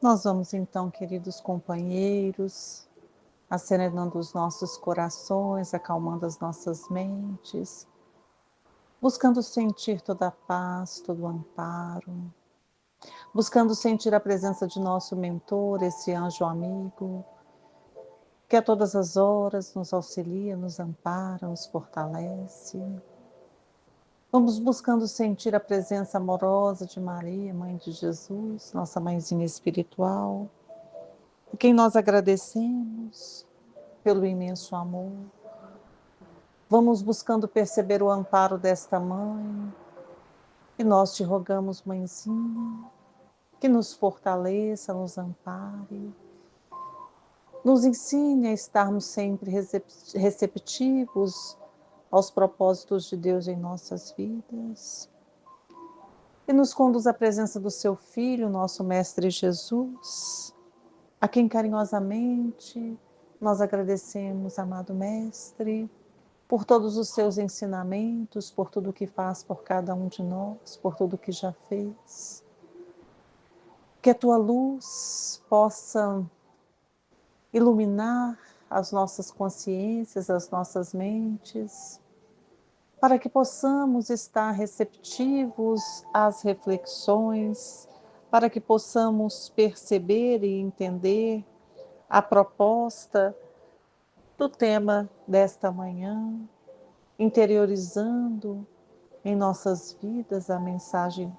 Nós vamos então, queridos companheiros, acerenando os nossos corações, acalmando as nossas mentes, buscando sentir toda a paz, todo o amparo, buscando sentir a presença de nosso mentor, esse anjo amigo, que a todas as horas nos auxilia, nos ampara, nos fortalece. Vamos buscando sentir a presença amorosa de Maria, Mãe de Jesus, nossa mãezinha espiritual, a quem nós agradecemos pelo imenso amor. Vamos buscando perceber o amparo desta mãe, e nós te rogamos, mãezinha, que nos fortaleça, nos ampare, nos ensine a estarmos sempre receptivos aos propósitos de Deus em nossas vidas, e nos conduz à presença do seu Filho, nosso Mestre Jesus, a quem carinhosamente nós agradecemos, amado Mestre, por todos os seus ensinamentos, por tudo que faz por cada um de nós, por tudo que já fez. Que a tua luz possa iluminar as nossas consciências, as nossas mentes, para que possamos estar receptivos às reflexões, para que possamos perceber e entender a proposta do tema desta manhã, interiorizando em nossas vidas a mensagem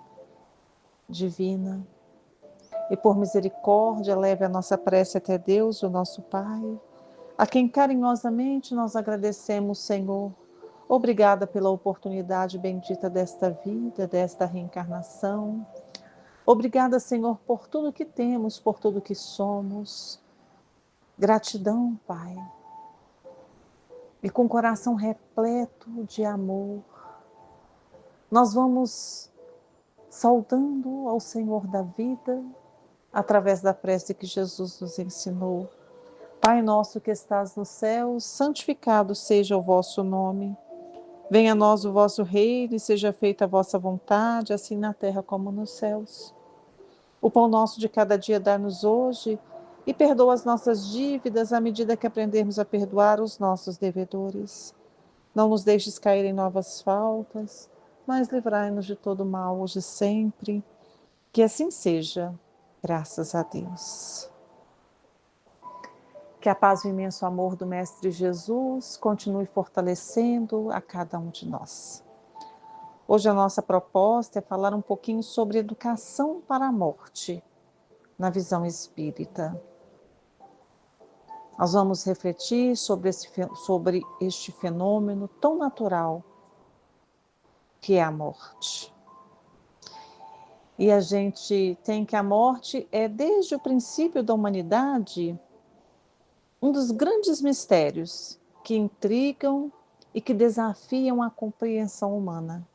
divina. E por misericórdia, leve a nossa prece até Deus, o nosso Pai, a quem carinhosamente nós agradecemos, Senhor. Obrigada pela oportunidade bendita desta vida, desta reencarnação. Obrigada, Senhor, por tudo que temos, por tudo que somos. Gratidão, Pai. E com o coração repleto de amor, nós vamos saudando ao Senhor da vida, através da prece que Jesus nos ensinou. Pai nosso que estás no céu, santificado seja o vosso nome. Venha a nós o vosso reino e seja feita a vossa vontade, assim na terra como nos céus. O pão nosso de cada dia dá-nos hoje e perdoa as nossas dívidas à medida que aprendermos a perdoar os nossos devedores. Não nos deixes cair em novas faltas, mas livrai-nos de todo mal hoje e sempre. Que assim seja, graças a Deus. Que a paz e o imenso amor do Mestre Jesus continue fortalecendo a cada um de nós. Hoje a nossa proposta é falar um pouquinho sobre educação para a morte, na visão espírita. Nós vamos refletir sobre este fenômeno tão natural que é a morte. E a gente tem que a morte é, desde o princípio da humanidade, um dos grandes mistérios que intrigam e que desafiam a compreensão humana.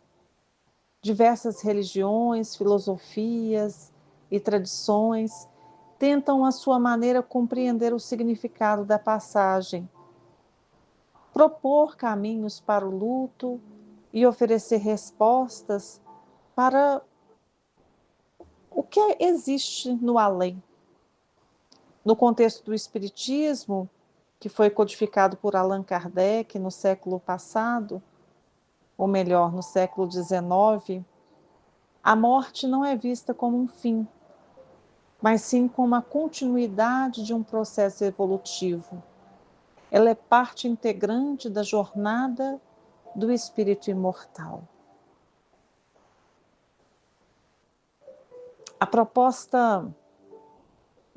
Diversas religiões, filosofias e tradições tentam, à sua maneira, compreender o significado da passagem, propor caminhos para o luto e oferecer respostas para o que existe no além. No contexto do Espiritismo, que foi codificado por Allan Kardec no século passado, ou melhor, no século XIX, a morte não é vista como um fim, mas sim como a continuidade de um processo evolutivo. Ela é parte integrante da jornada do espírito imortal. A proposta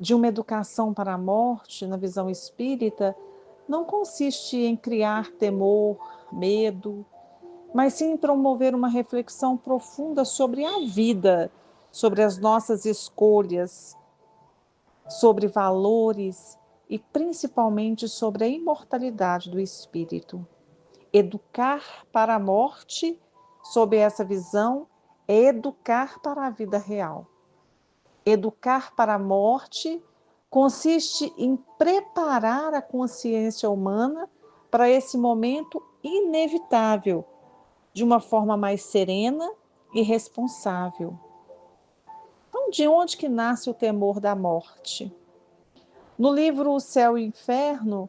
de uma educação para a morte, na visão espírita, não consiste em criar temor, medo, mas sim em promover uma reflexão profunda sobre a vida, sobre as nossas escolhas, sobre valores e principalmente sobre a imortalidade do espírito. Educar para a morte, sob essa visão, é educar para a vida real. Educar para a morte consiste em preparar a consciência humana para esse momento inevitável, de uma forma mais serena e responsável. Então, de onde que nasce o temor da morte? No livro O Céu e o Inferno,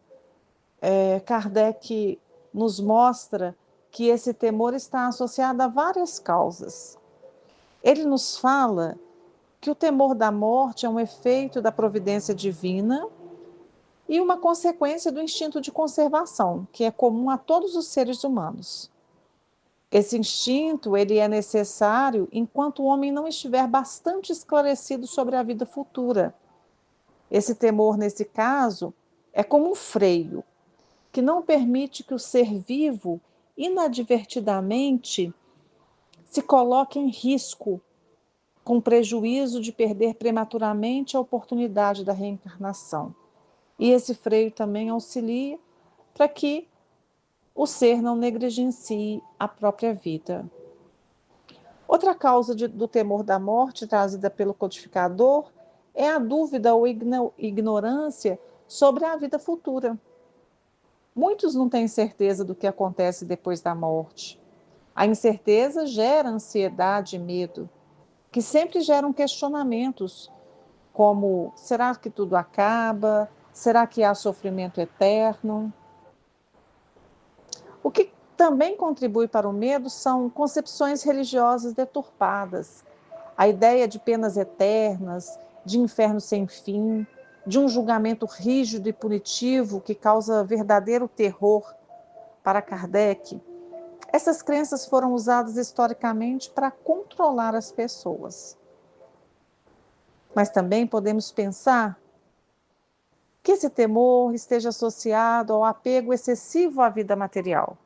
Kardec nos mostra que esse temor está associado a várias causas. Ele nos fala que o temor da morte é um efeito da providência divina e uma consequência do instinto de conservação, que é comum a todos os seres humanos. Esse instinto, ele é necessário enquanto o homem não estiver bastante esclarecido sobre a vida futura. Esse temor, nesse caso, é como um freio, que não permite que o ser vivo, inadvertidamente, se coloque em risco, com prejuízo de perder prematuramente a oportunidade da reencarnação. E esse freio também auxilia para que o ser não negligencie a própria vida. Outra causa do temor da morte trazida pelo codificador é a dúvida ou ignorância sobre a vida futura. Muitos não têm certeza do que acontece depois da morte. A incerteza gera ansiedade e medo, que sempre geram questionamentos, como: será que tudo acaba? Será que há sofrimento eterno? O que também contribui para o medo são concepções religiosas deturpadas. A ideia de penas eternas, de inferno sem fim, de um julgamento rígido e punitivo que causa verdadeiro terror para Kardec. Essas crenças foram usadas historicamente para controlar as pessoas. Mas também podemos pensar que esse temor esteja associado ao apego excessivo à vida material.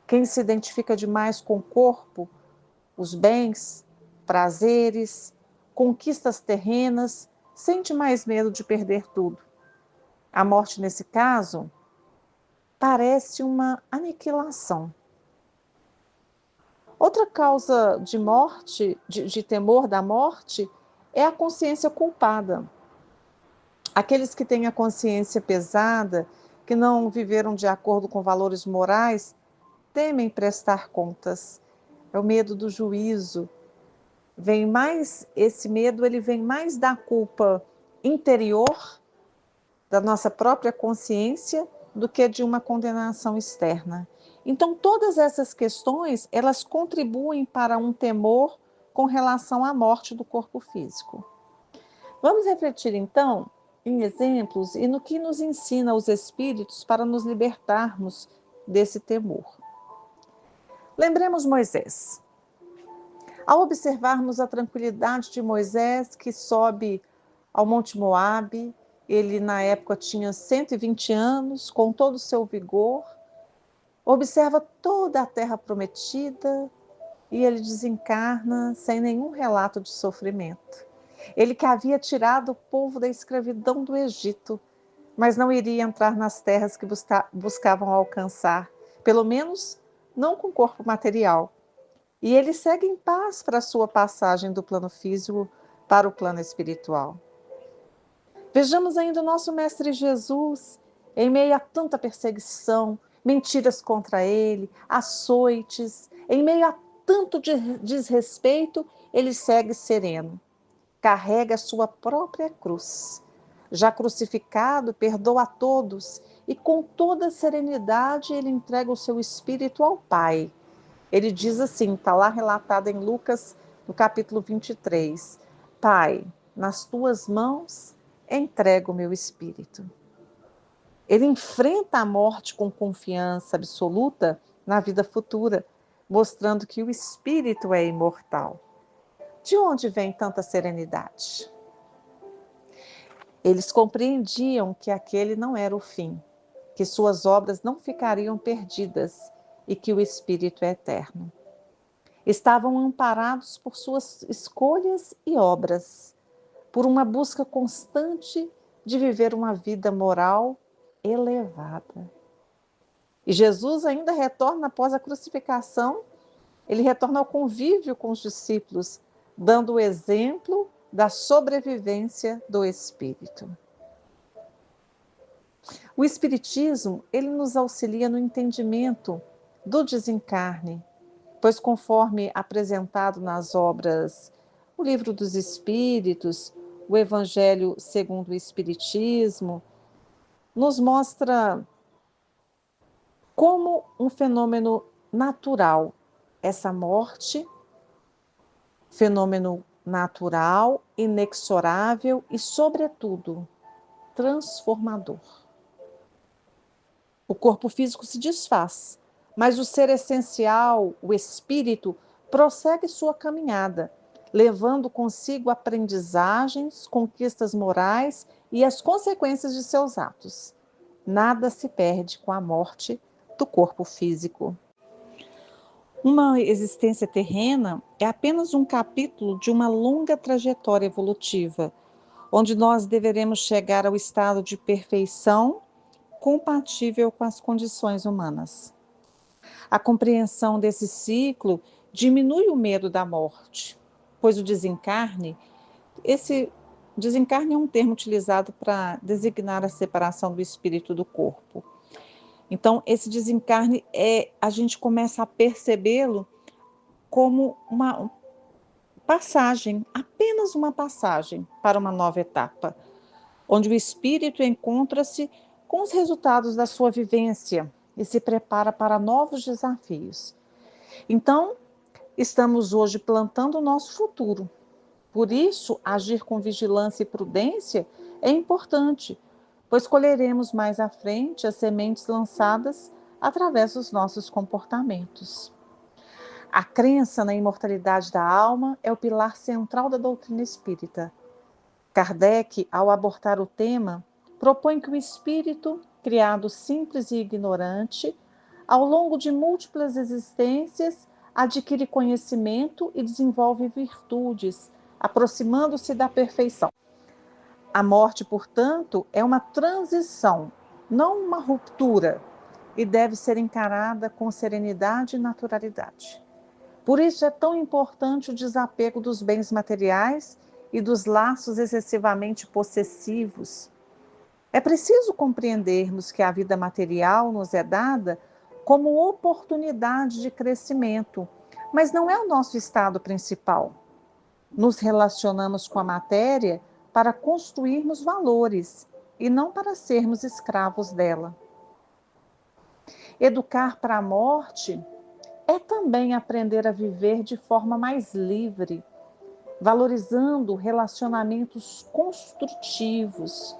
Quem se identifica demais com o corpo, os bens, prazeres, conquistas terrenas, sente mais medo de perder tudo. A morte, nesse caso, parece uma aniquilação. Outra causa de morte, de temor da morte, é a consciência culpada. Aqueles que têm a consciência pesada, que não viveram de acordo com valores morais, temem prestar contas. É o medo do juízo. Esse medo ele vem mais da culpa interior, da nossa própria consciência, do que de uma condenação externa. Então, todas essas questões, elas contribuem para um temor com relação à morte do corpo físico. Vamos refletir, então, em exemplos e no que nos ensina os espíritos para nos libertarmos desse temor. Lembremos Moisés. Ao observarmos a tranquilidade de Moisés, que sobe ao Monte Moabe, ele na época tinha 120 anos, com todo o seu vigor, observa toda a terra prometida e ele desencarna sem nenhum relato de sofrimento. Ele que havia tirado o povo da escravidão do Egito, mas não iria entrar nas terras que buscavam alcançar, pelo menos não com corpo material. E ele segue em paz para a sua passagem do plano físico para o plano espiritual. Vejamos ainda o nosso Mestre Jesus, em meio a tanta perseguição, mentiras contra ele, açoites, em meio a tanto desrespeito, ele segue sereno. Carrega a sua própria cruz. Já crucificado, perdoa a todos e com toda serenidade ele entrega o seu espírito ao Pai. Ele diz assim, está lá relatado em Lucas, no capítulo 23. Pai, nas tuas mãos entrego o meu espírito. Ele enfrenta a morte com confiança absoluta na vida futura, mostrando que o espírito é imortal. De onde vem tanta serenidade? Eles compreendiam que aquele não era o fim, que suas obras não ficariam perdidas e que o espírito é eterno. Estavam amparados por suas escolhas e obras, por uma busca constante de viver uma vida moral elevada. E Jesus ainda retorna após a crucificação, ele retorna ao convívio com os discípulos, dando o exemplo da sobrevivência do espírito. O Espiritismo, ele nos auxilia no entendimento do desencarne, pois conforme apresentado nas obras O Livro dos Espíritos, o Evangelho segundo o Espiritismo, nos mostra como um fenômeno natural essa morte, fenômeno natural, inexorável e, sobretudo, transformador. O corpo físico se desfaz, mas o ser essencial, o espírito, prossegue sua caminhada, levando consigo aprendizagens, conquistas morais e as consequências de seus atos. Nada se perde com a morte do corpo físico. Uma existência terrena é apenas um capítulo de uma longa trajetória evolutiva, onde nós deveremos chegar ao estado de perfeição compatível com as condições humanas. A compreensão desse ciclo diminui o medo da morte, pois esse desencarne é um termo utilizado para designar a separação do espírito do corpo. Então, esse desencarne a gente começa a percebê-lo como uma passagem, apenas uma passagem para uma nova etapa, onde o espírito encontra-se com os resultados da sua vivência e se prepara para novos desafios. Então, estamos hoje plantando o nosso futuro. Por isso, agir com vigilância e prudência é importante, pois colheremos mais à frente as sementes lançadas através dos nossos comportamentos. A crença na imortalidade da alma é o pilar central da doutrina espírita. Kardec, ao abordar o tema, propõe que o espírito, criado simples e ignorante, ao longo de múltiplas existências, adquire conhecimento e desenvolve virtudes, aproximando-se da perfeição. A morte, portanto, é uma transição, não uma ruptura, e deve ser encarada com serenidade e naturalidade. Por isso é tão importante o desapego dos bens materiais e dos laços excessivamente possessivos. É preciso compreendermos que a vida material nos é dada como oportunidade de crescimento, mas não é o nosso estado principal. Nos relacionamos com a matéria para construirmos valores e não para sermos escravos dela. Educar para a morte é também aprender a viver de forma mais livre, valorizando relacionamentos construtivos,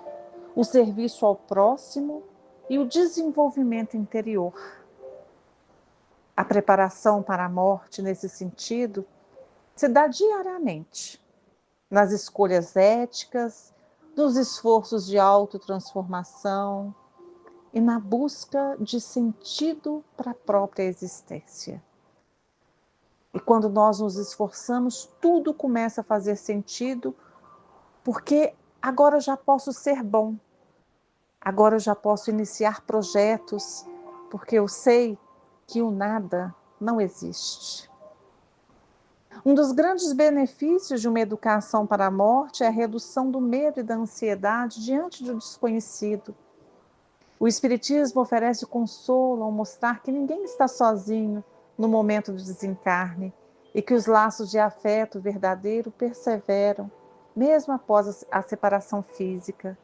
o serviço ao próximo e o desenvolvimento interior. A preparação para a morte, nesse sentido, se dá diariamente, nas escolhas éticas, nos esforços de autotransformação e na busca de sentido para a própria existência. E quando nós nos esforçamos, tudo começa a fazer sentido, porque agora eu já posso ser bom, agora eu já posso iniciar projetos, porque eu sei que o nada não existe. Um dos grandes benefícios de uma educação para a morte é a redução do medo e da ansiedade diante do desconhecido. O Espiritismo oferece consolo ao mostrar que ninguém está sozinho no momento do desencarne e que os laços de afeto verdadeiro perseveram, mesmo após a separação física.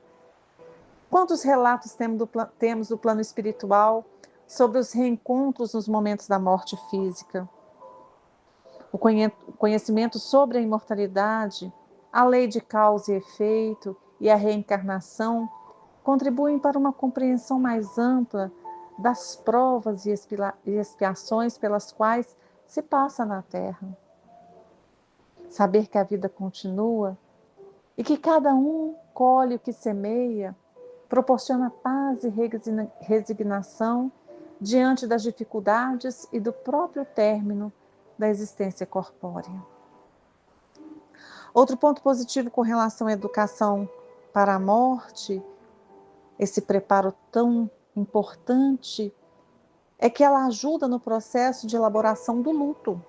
Quantos relatos temos do plano espiritual sobre os reencontros nos momentos da morte física? O conhecimento sobre a imortalidade, a lei de causa e efeito e a reencarnação contribuem para uma compreensão mais ampla das provas e expiações pelas quais se passa na Terra. Saber que a vida continua e que cada um colhe o que semeia, proporciona paz e resignação diante das dificuldades e do próprio término da existência corpórea. Outro ponto positivo com relação à educação para a morte, esse preparo tão importante, é que ela ajuda no processo de elaboração do luto.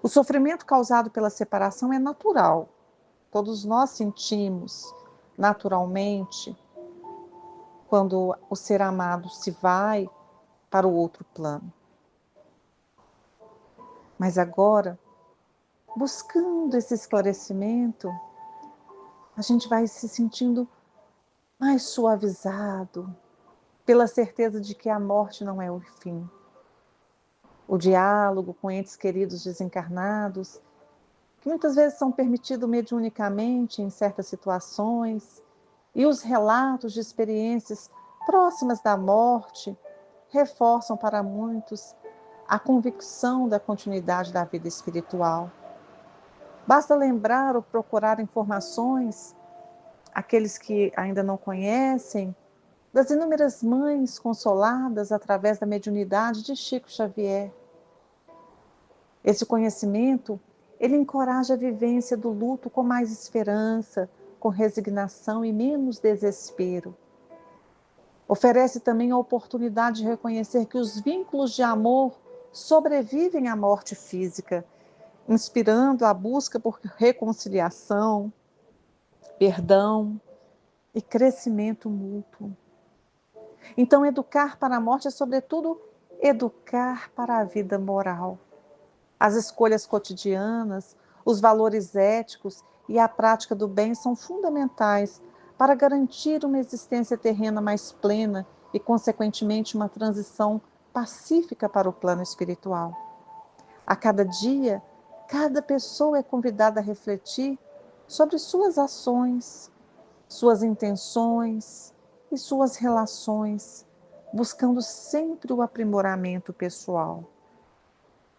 O sofrimento causado pela separação é natural. Todos nós sentimos naturalmente quando o ser amado se vai para o outro plano. Mas agora, buscando esse esclarecimento, a gente vai se sentindo mais suavizado pela certeza de que a morte não é o fim. O diálogo com entes queridos desencarnados, que muitas vezes são permitidos mediunicamente em certas situações, e os relatos de experiências próximas da morte reforçam para muitos a convicção da continuidade da vida espiritual. Basta lembrar ou procurar informações, aqueles que ainda não conhecem, das inúmeras mães consoladas através da mediunidade de Chico Xavier. Esse conhecimento, ele encoraja a vivência do luto com mais esperança, com resignação e menos desespero. Oferece também a oportunidade de reconhecer que os vínculos de amor sobrevivem à morte física, inspirando a busca por reconciliação, perdão e crescimento mútuo. Então, educar para a morte é, sobretudo, educar para a vida moral. As escolhas cotidianas, os valores éticos e a prática do bem são fundamentais para garantir uma existência terrena mais plena e, consequentemente, uma transição pacífica para o plano espiritual. A cada dia, cada pessoa é convidada a refletir sobre suas ações, suas intenções e suas relações, buscando sempre o aprimoramento pessoal.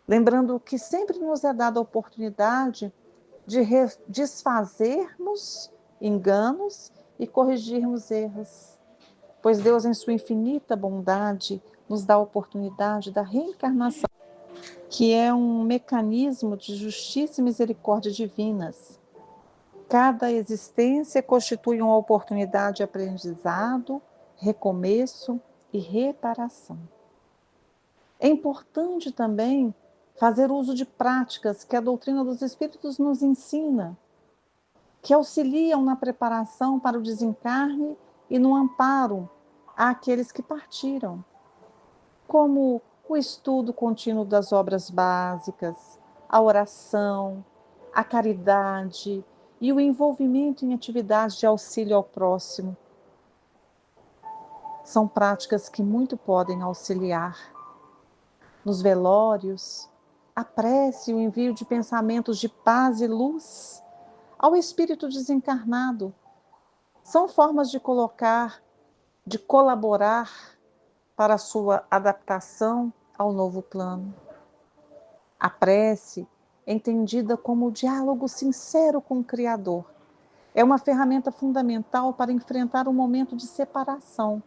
Lembrando que sempre nos é dada a oportunidade de desfazermos enganos e corrigirmos erros, pois Deus, em sua infinita bondade, nos dá a oportunidade da reencarnação, que é um mecanismo de justiça e misericórdia divinas. Cada existência constitui uma oportunidade de aprendizado, recomeço e reparação. É importante também fazer uso de práticas que a doutrina dos Espíritos nos ensina, que auxiliam na preparação para o desencarne e no amparo àqueles que partiram, como o estudo contínuo das obras básicas, a oração, a caridade e o envolvimento em atividades de auxílio ao próximo. São práticas que muito podem auxiliar. Nos velórios, a prece e o envio de pensamentos de paz e luz ao espírito desencarnado são formas de colaborar para a sua adaptação ao novo plano. A prece, entendida como o diálogo sincero com o Criador, é uma ferramenta fundamental para enfrentar um momento de separação,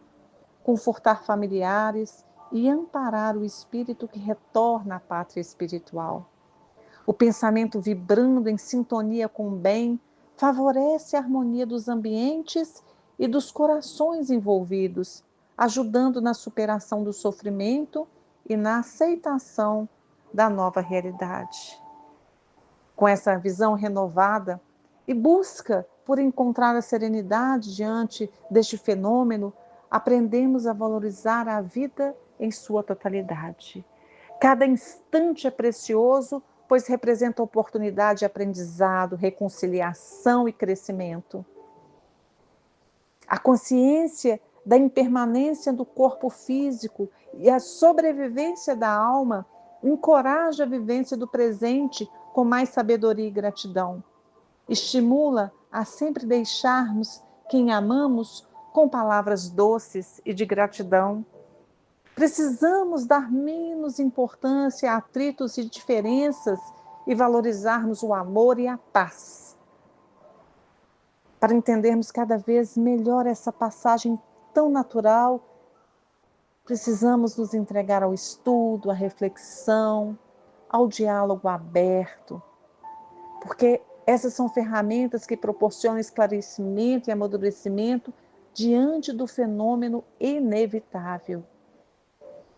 confortar familiares e amparar o espírito que retorna à pátria espiritual. O pensamento vibrando em sintonia com o bem favorece a harmonia dos ambientes e dos corações envolvidos, ajudando na superação do sofrimento e na aceitação da nova realidade. Com essa visão renovada e busca por encontrar a serenidade diante deste fenômeno, aprendemos a valorizar a vida em sua totalidade. Cada instante é precioso, pois representa oportunidade de aprendizado, reconciliação e crescimento. A consciência da impermanência do corpo físico e a sobrevivência da alma encoraja a vivência do presente com mais sabedoria e gratidão. Estimula a sempre deixarmos quem amamos com palavras doces e de gratidão. Precisamos dar menos importância a atritos e diferenças e valorizarmos o amor e a paz. Para entendermos cada vez melhor essa passagem tão natural, precisamos nos entregar ao estudo, à reflexão, ao diálogo aberto, porque essas são ferramentas que proporcionam esclarecimento e amadurecimento diante do fenômeno inevitável.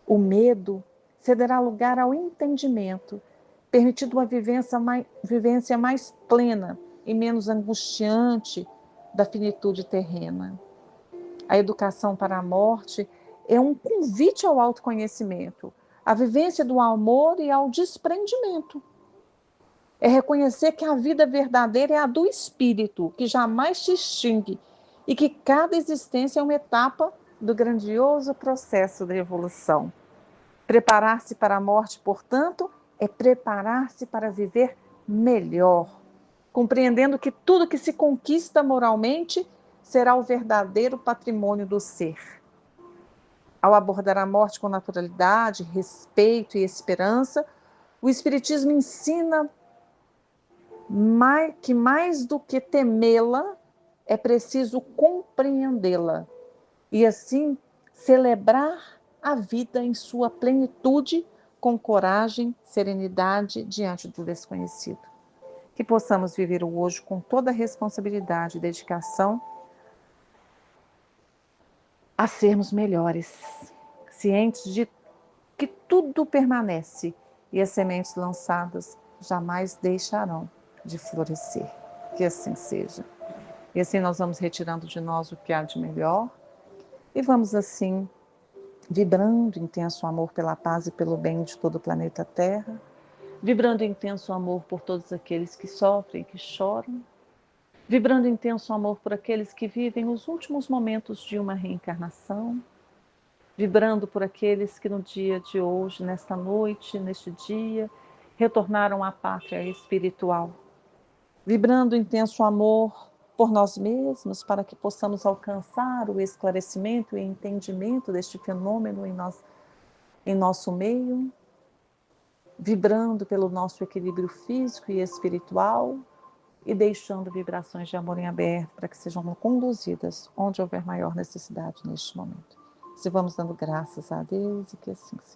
O medo cederá lugar ao entendimento, permitindo uma vivência mais plena e menos angustiante da finitude terrena. A educação para a morte é um convite ao autoconhecimento, à vivência do amor e ao desprendimento. É reconhecer que a vida verdadeira é a do Espírito, que jamais se extingue e que cada existência é uma etapa do grandioso processo de evolução. Preparar-se para a morte, portanto, é preparar-se para viver melhor, compreendendo que tudo que se conquista moralmente será o verdadeiro patrimônio do ser. Ao abordar a morte com naturalidade, respeito e esperança, o Espiritismo ensina que mais do que temê-la, é preciso compreendê-la e assim celebrar a vida em sua plenitude com coragem, serenidade diante do desconhecido. Que possamos viver o hoje com toda a responsabilidade e dedicação a sermos melhores, cientes de que tudo permanece e as sementes lançadas jamais deixarão de florescer. Que assim seja. E assim nós vamos retirando de nós o que há de melhor e vamos assim vibrando intenso amor pela paz e pelo bem de todo o planeta Terra, vibrando intenso amor por todos aqueles que sofrem, que choram, vibrando intenso amor por aqueles que vivem os últimos momentos de uma reencarnação, vibrando por aqueles que no dia de hoje, nesta noite, neste dia, retornaram à pátria espiritual, vibrando intenso amor por nós mesmos, para que possamos alcançar o esclarecimento e entendimento deste fenômeno em nosso meio, vibrando pelo nosso equilíbrio físico e espiritual e deixando vibrações de amor em aberto para que sejam conduzidas onde houver maior necessidade neste momento. Se vamos dando graças a Deus e que assim seja.